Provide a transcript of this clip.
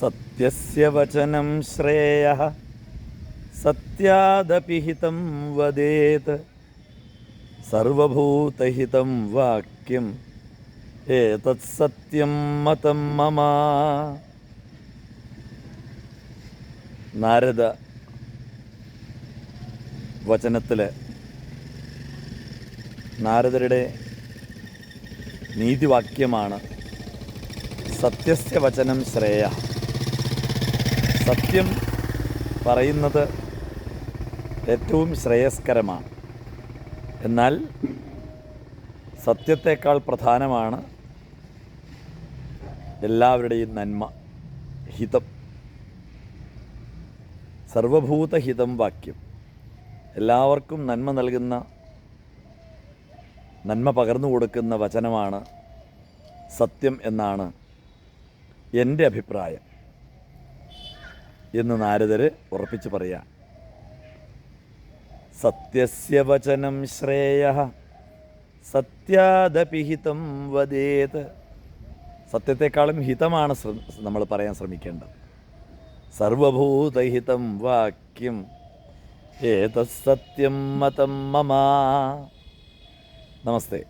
സത്യസ്യ വചനം ശ്രേയഃ സത്യാദപി ഹിതം വദേത് സർവഭൂതഹിതം വാക്യം ഏതത് സത്യം മതം മമ. നാരദ വചനത്തിൽ നാരദരുടെ നീതിവാക്യമാണ് സത്യസ്യ വചനം ശ്രേയ. സത്യം പറയുന്നത് ഏറ്റവും ശ്രേയസ്കരമാണ്. എന്നാൽ സത്യത്തേക്കാൾ പ്രധാനമാണ് എല്ലാവരുടെയും നന്മ, ഹിതം. സർവഭൂതഹിതം വാക്യം, എല്ലാവർക്കും നന്മ നൽകുന്ന, നന്മ പകർന്നു കൊടുക്കുന്ന വചനമാണ് സത്യം എന്നാണ് എൻ്റെ അഭിപ്രായം എന്ന് നാരദർ ഉറപ്പിച്ച് പറയാം. സത്യസ്യ വചനം ശ്രേയഃ സത്യാദപി ഹിതം വദേത്. സത്യത്തെക്കാളും ഹിതമാണ് നമ്മൾ പറയാൻ ശ്രമിക്കേണ്ടത്. സർവഭൂതഹിതം വാക്യം ഏതത് സത്യം മതം മമ. നമസ്തേ.